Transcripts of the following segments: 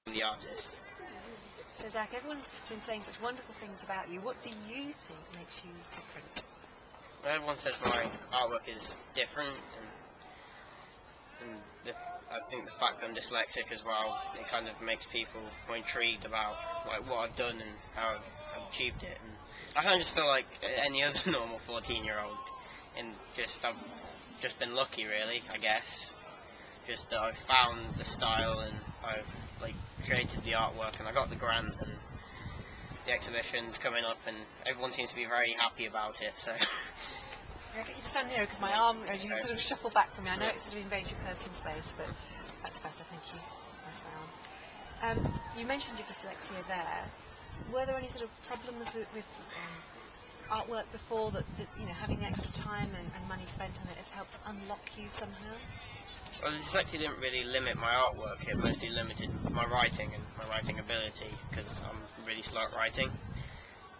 the artist. So Zac, everyone's been saying such wonderful things about you. What do you think makes you different? Well, everyone says my artwork is different, and I think the fact that I'm dyslexic as well, it kind of makes people more intrigued about like what I've done and how I've achieved it. And I kind of just feel like any other normal 14-year-old, and I've just been lucky, really, I guess. Just that I've found the style and I've like created the artwork and I got the grant and the exhibition's coming up and everyone seems to be very happy about it. So. I'll get you to stand here because my arm, as you sort of shuffle back from me, I know it's sort of invades your personal space, but that's better, thank you. That's my arm. You mentioned your dyslexia there. Were there any sort of problems with artwork before that, you know, having the extra time and money spent on it has helped unlock you somehow? Well, the dyslexia didn't really limit my artwork, it mostly limited my writing and my writing ability, because I'm really slow at writing.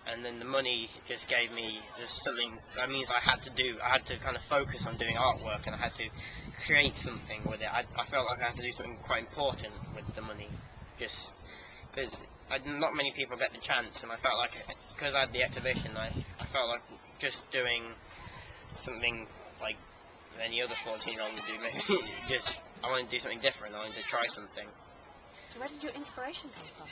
And then the money just gave me just something, that means I had to kind of focus on doing artwork, and I had to create something with it. I felt like I had to do something quite important with the money, just because not many people get the chance, and I felt like, because I had the exhibition, I felt like just doing something like any other 14-year-old would do, maybe I wanted to do something different, I wanted to try something. So where did your inspiration come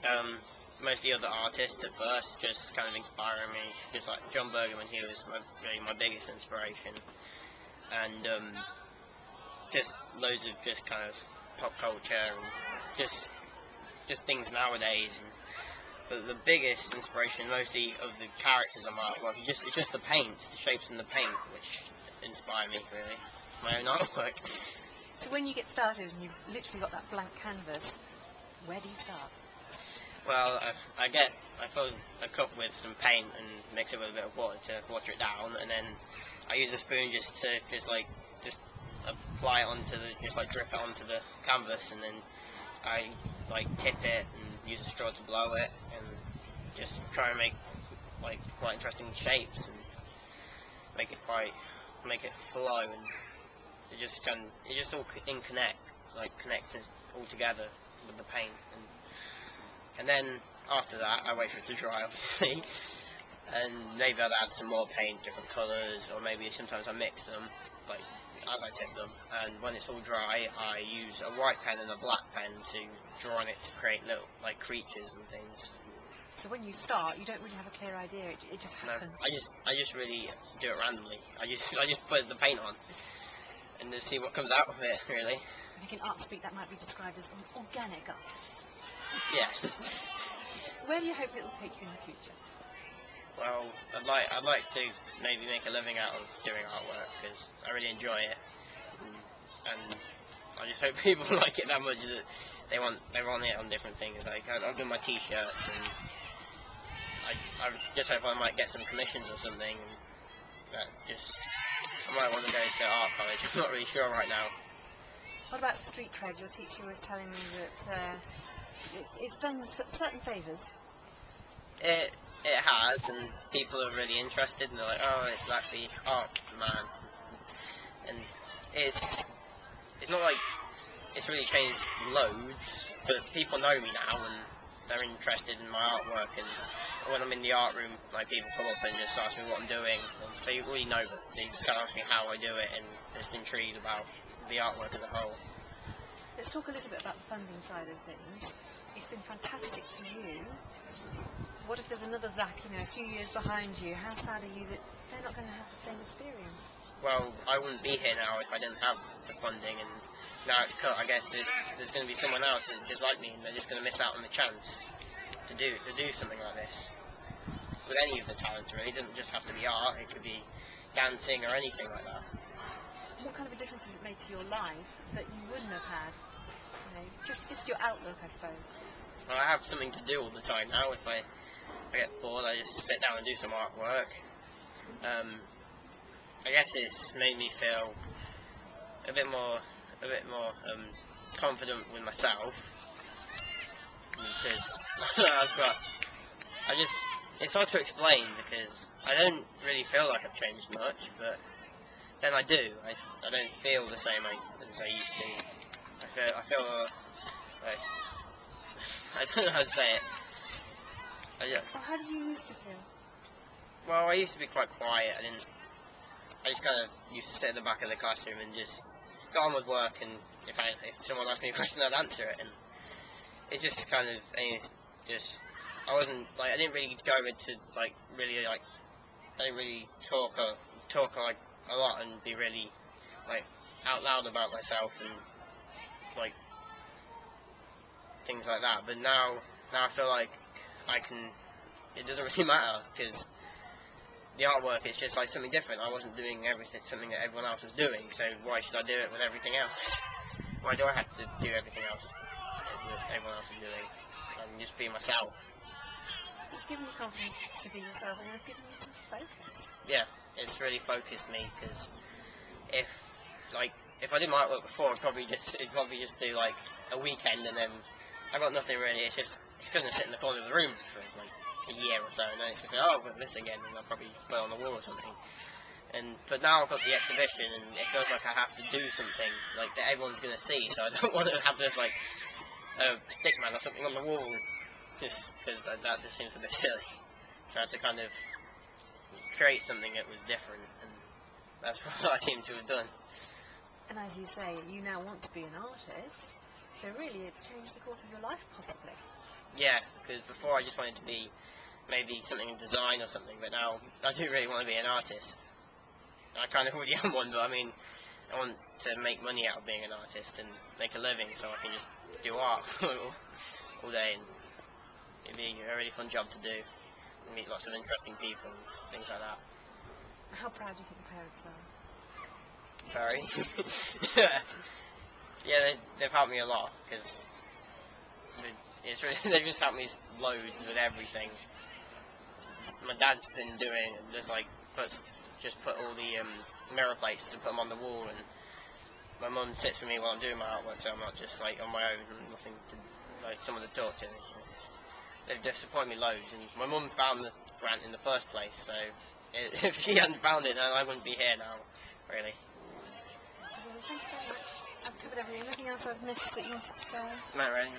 from? Mostly other artists at first, just kind of inspiring me, just like John Bergerman, he was really my biggest inspiration, and just loads of just kind of pop culture and just things nowadays. But the biggest inspiration, mostly of the characters on my artwork, it's just the paint, the shapes in the paint, which inspire me really, my own artwork. So when you get started and you've literally got that blank canvas, where do you start? Well, I fill a cup with some paint and mix it with a bit of water to water it down, and then I use a spoon just to apply it onto drip it onto the canvas, and then I tip it and use a straw to blow it, and just try and make quite interesting shapes and make it flow, and it just all connected all together with the paint. And then after that, I wait for it to dry, obviously, and maybe I'll add some more paint, different colours, or maybe sometimes I mix them, as I tip them, and when it's all dry, I use a white pen and a black pen to draw on it to create little, creatures and things. So when you start, you don't really have a clear idea, it just happens? No, I just really do it randomly. I just put the paint on, and just see what comes out of it, really. I think in art speak that might be described as organic art. Yeah. Where do you hope it will take you in the future? Well, I'd like to maybe make a living out of doing artwork, because I really enjoy it, and I just hope people like it that much that they want it on different things. I've done my t-shirts, and I just hope I might get some commissions or something, and I might want to go to art college. I'm not really sure right now. What about street cred? Your teacher was telling me that it's done certain favours. It has, and people are really interested, and they're like, oh, it's like the art man, and it's not like it's really changed loads, but people know me now, and they're interested in my artwork, and when I'm in the art room, people come up and just ask me what I'm doing, and they already know, but they just kind of ask me how I do it, and they're just intrigued about the artwork as a whole. Let's talk a little bit about the funding side of things. It's been fantastic for you. What if there's another Zac, a few years behind you? How sad are you that they're not going to have the same experience? Well, I wouldn't be here now if I didn't have the funding, and now it's cut. I guess there's going to be someone else just like me, and they're just going to miss out on the chance to do something like this. With any of the talents, really. It doesn't just have to be art. It could be dancing or anything like that. What kind of a difference has it made to your life that you wouldn't have had? Just your outlook, I suppose. Well, I have something to do all the time now. If I get bored, I just sit down and do some artwork. I guess it's made me feel a bit more confident with myself, because it's hard to explain, because I don't really feel like I've changed much, but then I do. I don't feel the same as I used to. I feel like I'd say it. Well, how did you used to feel? Well, I used to be quite quiet. I just kind of used to sit at the back of the classroom and just go on with work, and if someone asked me a question, I'd answer it, and it's just kind of, I wasn't, like, I didn't really go into, like, really, like, I didn't really talk like, a lot and be really, like, out loud about myself and, like, things like that. But now I feel like it doesn't really matter, because the artwork is just like something different. I wasn't doing something that everyone else was doing, so why should I do it with everything else? Why do I have to do everything else that everyone else is doing? I can just be myself. It's given you confidence to be yourself, and it's given you some focus. Yeah, it's really focused me, because if I did my artwork before, it'd probably just do like a weekend, and then I got nothing really. It's going to sit in the corner of the room for like a year or so, and then it's going to go, oh, but this again, and I'll probably put it on the wall or something. But now I've got the exhibition, and it feels like I have to do something like that everyone's going to see, so I don't want to have this like stick man or something on the wall, just because that just seems a bit silly. So I had to kind of create something that was different, and that's what I seem to have done. And as you say, you now want to be an artist, so really it's changed the course of your life, possibly. Yeah, because before I just wanted to be maybe something in design or something, but now I do really want to be an artist. I kind of already am one, but I mean, I want to make money out of being an artist and make a living, so I can just do art all day, and it'd be a really fun job to do, and meet lots of interesting people and things like that. How proud do you think your parents are? Very. Yeah, they've helped me a lot, because they've just helped me loads with everything. My dad's been doing just put all the mirror plates to put them on the wall, and my mum sits with me while I'm doing my artwork, so I'm not just like on my own and nothing to like someone to talk to. They've just supported me loads, and my mum found the grant in the first place, so if she hadn't found it, then I wouldn't be here now, really. Well, thank you very much. I've covered everything. Anything else I've missed that you wanted to say? Not really.